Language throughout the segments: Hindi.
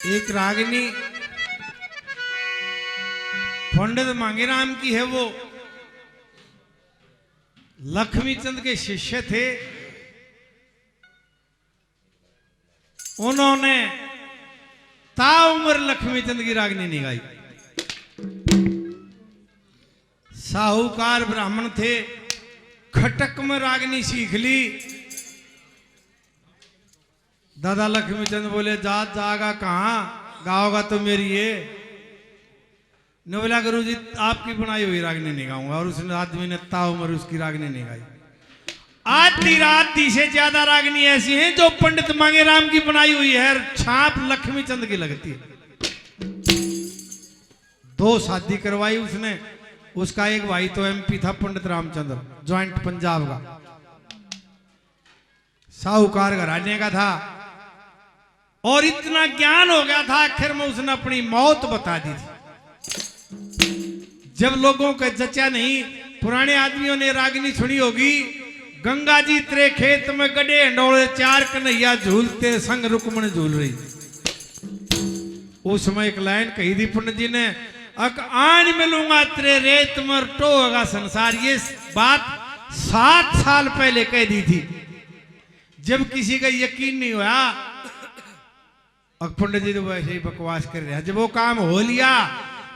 एक रागिनी पंडित मांगेराम की है, वो लक्ष्मी चंद के शिष्य थे। उन्होंने ताउम्र लक्ष्मी चंद की रागिनी नहीं गाई। साहूकार ब्राह्मण थे, खटक में रागिनी सीख ली। दादा लक्ष्मी चंद बोले जात जागा कहां गाओगा तो मेरी ये ने बोला गुरु जी आपकी बनाई हुई रागनी नहीं गाऊंगा। और उसने आदमी ने ताउम्र उसकी रागनी नहीं गाई। आधी रात से ज्यादा रागनी ऐसी हैं जो पंडित मांगेराम की बनाई हुई है, छाप लक्ष्मी चंद की लगती है। 2 शादी करवाई उसने। उसका एक भाई तो एमपी था, पंडित रामचंद्र, ज्वाइंट पंजाब का, साहूकार घराने का था। और इतना ज्ञान हो गया था आखिर में उसने अपनी मौत बता दी थी। जब लोगों का जचा नहीं, पुराने आदमियों ने रागिनी सुनी होगी, गंगा जी तेरे खेत में गड्ढे हंडोले 4 कन्हैया झूलते संग रुक्मण झूल रही। उस समय एक लाइन कही थी पंडित जी ने, अक आन मिलूंगा तेरे रेत में टोगा संसार। ये बात 7 साल पहले कह दी थी। जब किसी का यकीन नहीं हुआ, अब पंडित जी तो वैसे ही बकवास कर रहे हैं। जब वो काम हो लिया,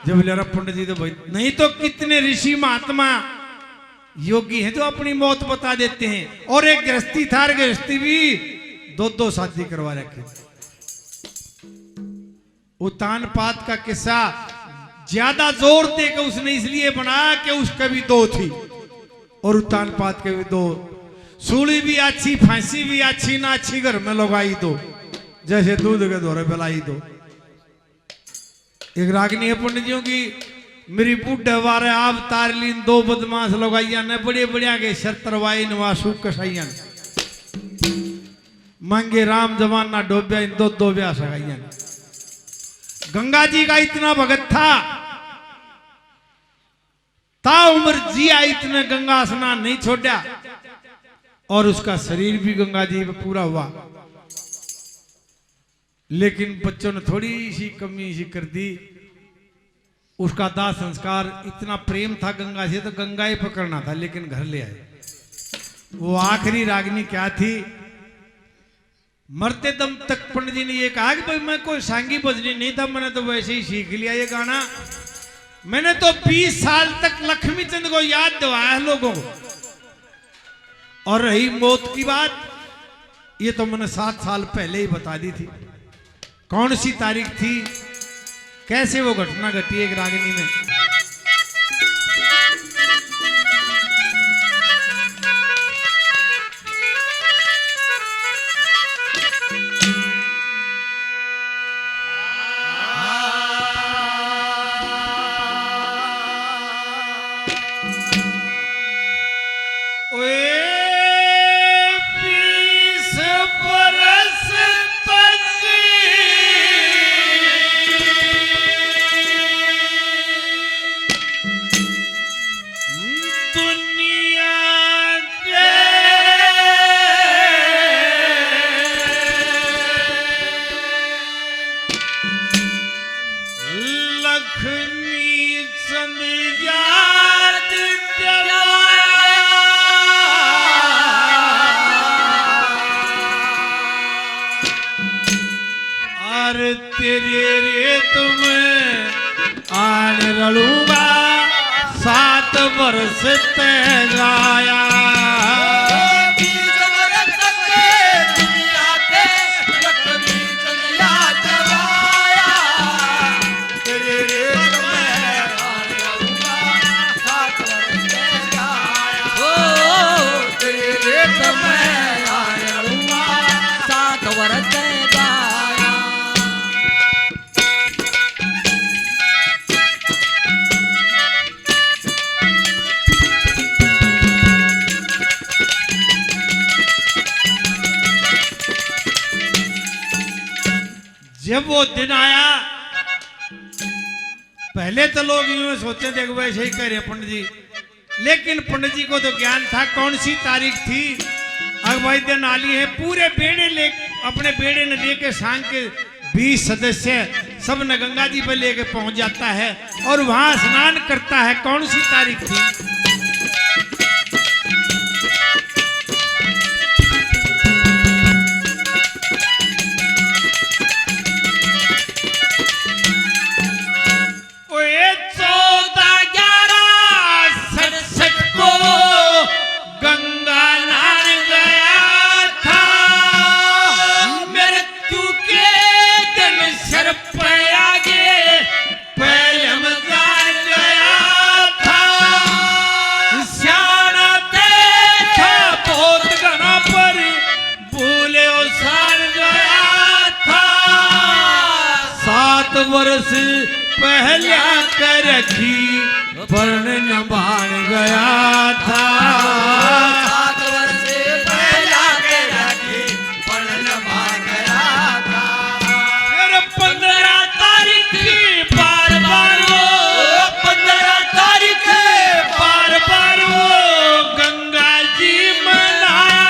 जब बोले पंडित जी तो भाई नहीं, तो कितने ऋषि महात्मा योगी हैं जो अपनी मौत बता देते हैं। और एक गृहस्थी था, गृहस्थी भी 2 शादी करवा रखे। उत्तान पात का किस्सा ज्यादा जोर देकर उसने इसलिए बनाया कि उसका भी 2 थी और उत्तान पात के भी 2। सूली भी अच्छी, फांसी भी अच्छी ना अच्छी, घर में लगाई 2, जैसे दूध के दौरे पिलाई 2। एक रागिनी है पंडित जियों की, मेरी बुढ़े वारे आप तारलीन 2 बदमाश लगाइया ने बड़े बढ़िया के शर्तरवाई नवासु कसाइया मांगे राम जमाना डोबिया इन 2 ब्याह सगाइया। गंगा जी का इतना भगत था, ताउम्र जिया, इतने गंगा स्नान नहीं छोड़ा और उसका शरीर भी गंगा जी में पूरा हुआ। लेकिन बच्चों ने थोड़ी सी कमी सी कर दी। उसका दाह संस्कार, इतना प्रेम था गंगा से तो गंगा ही पकड़ना था, लेकिन घर ले आए। वो आखिरी रागिनी क्या थी, मरते दम तक पंडित जी ने ये कहा कि भाई मैं कोई सांगी बजनी नहीं था, मैंने तो वैसे ही सीख लिया ये गाना। मैंने तो 20 साल तक लक्ष्मी चंद को याद दिलाया है लोगों को। और रही मौत की बात, ये तो मैंने 7 साल पहले ही बता दी थी। कौन सी तारीख थी, कैसे वो घटना घटी एक रागिनी में। तेरे रेत में आन रलूंगा 7 वर्ष तय गाया। जब वो दिन आया, पहले तो लोग यूं सोचते थे कि वैसे ही कह रहे पंडित जी, लेकिन पंडित जी को तो ज्ञान था कौन सी तारीख थी। अगवाई दिन आली है, पूरे बेड़े ले, अपने बेड़े ने लेके सांग के 20 सदस्य सब ने गंगा जी पर लेके पहुंच जाता है और वहां स्नान करता है। कौन सी तारीख थी? वर्ष पहले कर रखी वर्ण नभान गया था। 7 वर्ष पहला कर रखी वर्ण नभान गया था। फिर 15 तारीख बार बार वो 15 तारीख बार बार वो गंगा जी मनाया।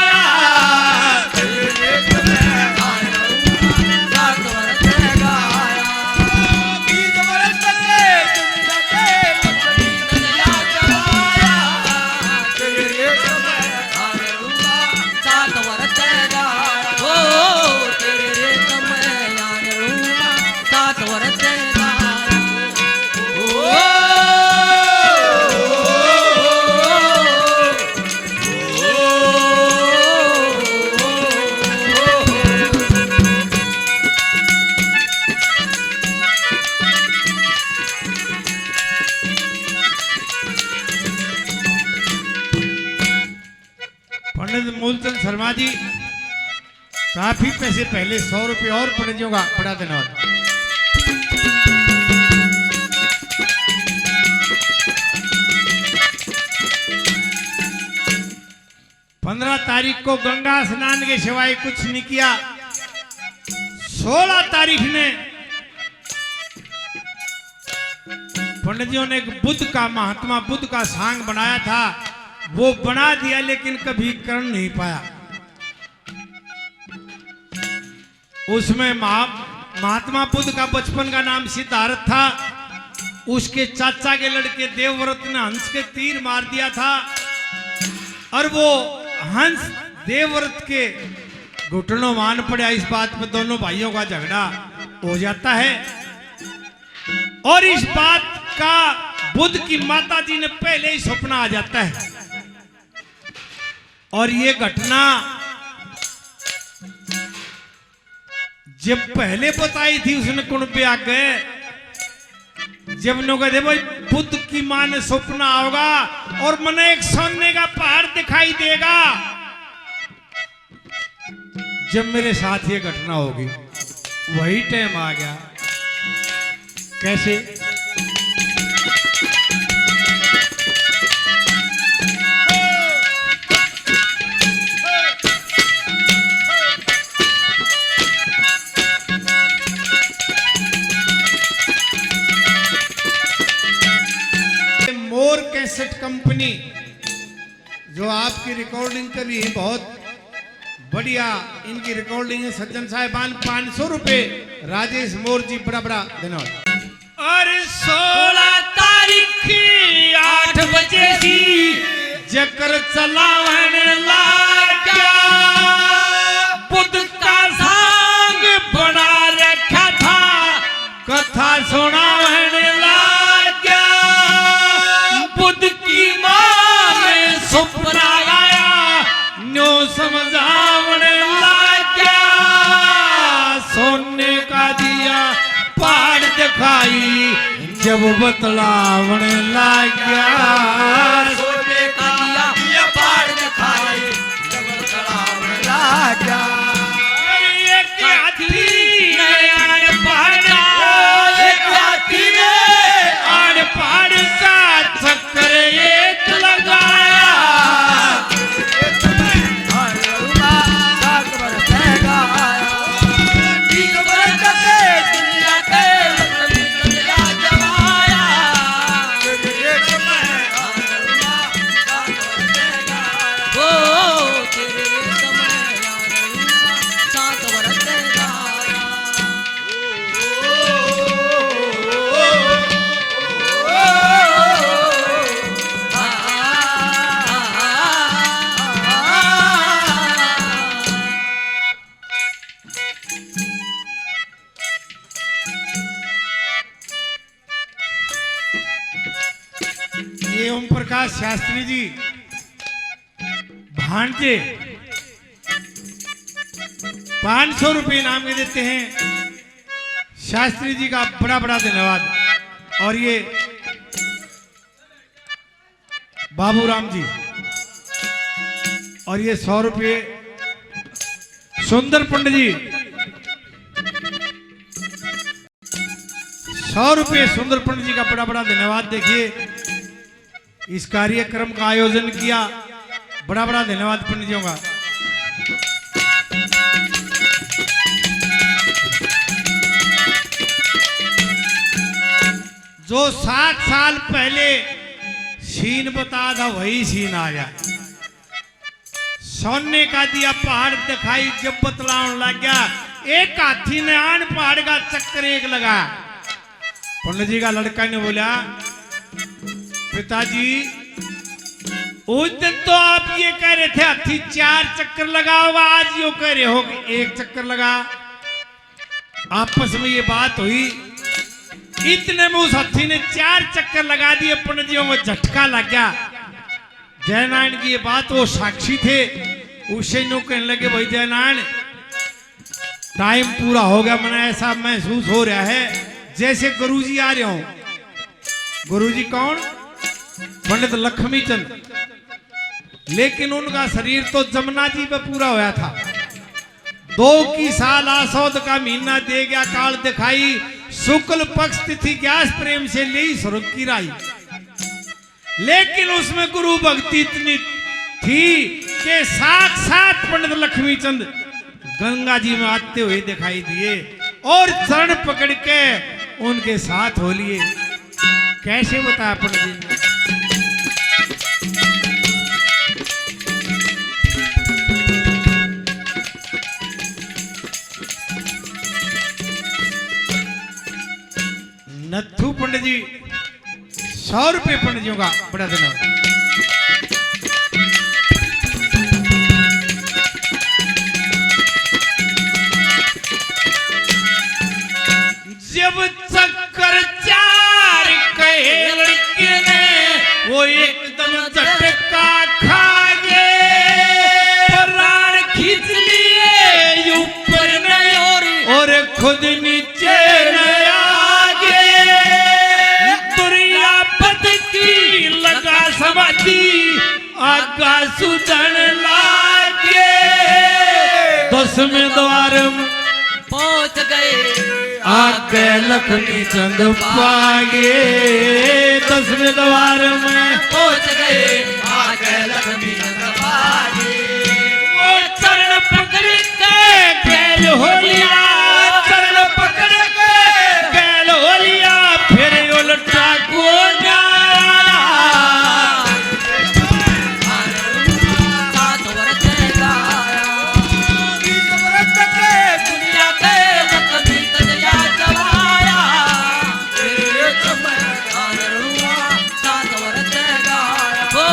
पंडित मूलचंद शर्मा जी काफी पैसे पहले 100 रुपये और पंडित जी का बड़ा धन्यवाद। पंद्रह तारीख को गंगा स्नान के सिवाय कुछ नहीं किया। 16 तारीख ने पंडितों ने एक बुद्ध का महात्मा बुद्ध का सांग बनाया था, वो बना दिया लेकिन कभी कर नहीं पाया। उसमें महात्मा बुद्ध का बचपन का नाम सिद्धार्थ था। उसके चाचा के लड़के देवव्रत ने हंस के तीर मार दिया था और वो हंस देवव्रत के घुटनों मान पड़ा। इस बात पर दोनों भाइयों का झगड़ा हो जाता है और इस बात का बुद्ध की माता जी ने पहले ही सपना आ जाता है और ये घटना जब पहले बताई थी उसने कौन पे आ गए। जब लोग कहते भाई बुद्ध की मां ने सपना होगा और मने एक सोने का पहाड़ दिखाई देगा। जब मेरे साथ ये घटना होगी वही टाइम आ गया। कैसे? मोर कैसेट कंपनी जो आपकी रिकॉर्डिंग कर रही है, बहुत बढ़िया इनकी रिकॉर्डिंग है। सज्जन साहिबान 500 रुपए राजेश मोर जी बड़ा बड़ा धन्यवाद। और 16 तारीख 8 बजे ही जकर चलावन लागा बुद्ध का सांग बना रखा था, कथा सुनावन लागा। बुद्ध की मां ने सपना आया न्यो समझावन लागा। सोने का दिया पहाड़ दिखाई जब बतलावन लागा। सोने का दिया पहाड़ दिखाई जब बतलावन लागा। एक हाथी ने आड़ पहाड़ का चक्कर एक लगाया। ये ओम प्रकाश शास्त्री जी भांजे 500 रुपये इनाम के देते हैं। शास्त्री जी का बड़ा बड़ा धन्यवाद। और ये बाबूराम जी, और ये 100 रुपये सुंदर पंडित जी, 100 रुपये सुंदर पंडित जी का बड़ा बड़ा धन्यवाद। देखिए इस कार्यक्रम का आयोजन किया, बड़ा बड़ा धन्यवाद पंडित जियों का। जो 7 साल पहले सीन बता था वही सीन आ गया। सोने का दिया पहाड़ दिखाई जब बतलाने लग गया, एक हाथी ने आन पहाड़ का चक्कर एक लगा। पंडित जी का लड़का ने बोला, पिताजी उस दिन तो आप ये कह रहे थे हाथी 4 चक्कर लगाओगा, आज यो कह रहे हो कि 1 चक्कर लगा। आपस में ये बात हुई, इतने में उस हाथी ने 4 चक्कर लगा दिए। पंडित जी को झटका लग गया। जयनारायण की ये बात वो साक्षी थे, उसे नो कहने लगे, भाई जयनारायण टाइम पूरा हो गया, मैंने ऐसा महसूस हो रहा है जैसे गुरुजी आ रहे हो। गुरुजी कौन? पंडित लक्ष्मी चंद। लेकिन उनका शरीर तो जमुना जी पे पूरा होया था। 2 की साल आसौद का महीना दे गया काल दिखाई, शुक्ल पक्ष तिथि ग्यास प्रेम से ले स्वर्ग की राई। लेकिन उसमें गुरु भक्ति इतनी थी कि साक्षात पंडित लक्ष्मी चंद गंगा जी में आते हुए दिखाई दिए और चरण पकड़ के उनके साथ हो लिए। कैसे बताया पंडित जी ने? नथु पंडित जी 100 रुपये पंडित जी का बड़ा धन्यवाद। जब चक्कर 4 कहे लड़के ने, वो एकदम झटका खा गए, प्राण खींच लिए ऊपर नहीं और खुद नीचे नहीं आगे। दुर्यापत की लगा समाधि आगा सुधन लागे। 10वें द्वार में पहुंच गए, आगे लक्ष्मी चंद पागे। 10वें द्वार में पहुंच गए, आगे लक्ष्मी चंद पागे। वो चरण पकड़ के गैल हो लिया, चरण पकड़ के गैल हो लिया, फिर उल्टा को जाया। 7 वर्ष गाया, 20 वर्ष के दुनिया के लक्ष्मी तजया चलाया। तेरे समय आनरुआ 7 वर्ष गाया, हो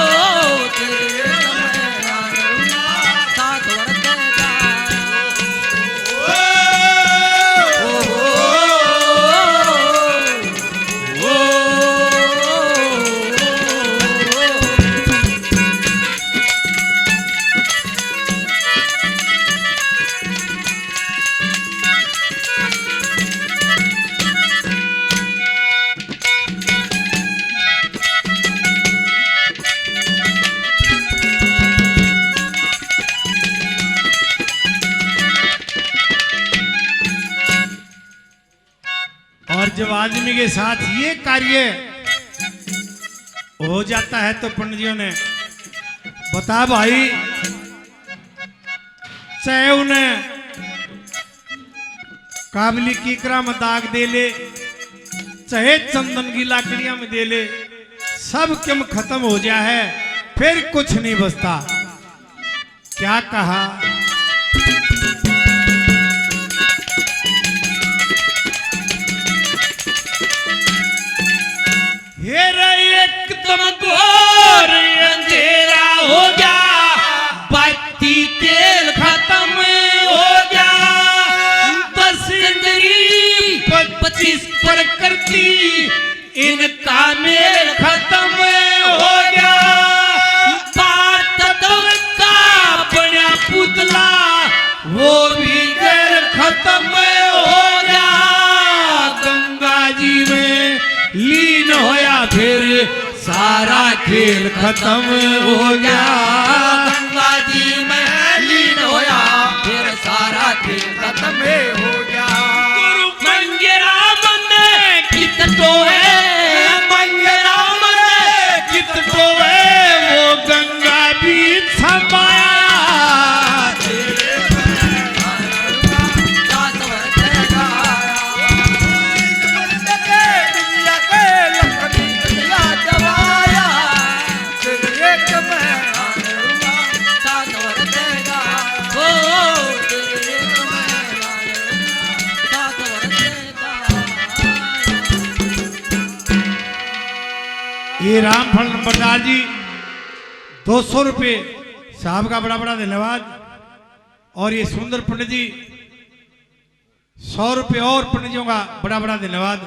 तेरे समय आनरुआ 7 वर्ष गाया। और जब आदमी के साथ ये कार्य हो जाता है तो पंडित ने बता भाई, चाहे उन्हें काबली कीकरा में दाग दे ले, चाहे चंदन की लाकड़ियां में दे ले, सब कम खत्म हो जाए है, फिर कुछ नहीं बचता। क्या कहा? एकदम घोर अंधेरा हो गया, बाती तेल खत्म हो गया। 10 इंद्री 25 प्रकृति इनका मेल खत्म हो सारा खेल खत्म हो गया। गंगा जी में लीन होया फिर सारा खेल खत्म हो गया। गुरु मंगेराम ने कित टोए, मंगेराम ने कित टोए वो गंगा भी समाया। ये रामफल नंबरदार जी 200 रुपये साहब का बड़ा बड़ा धन्यवाद। और ये सुंदर पंडित जी 100 रुपये और पंडित जियों का बड़ा बड़ा धन्यवाद।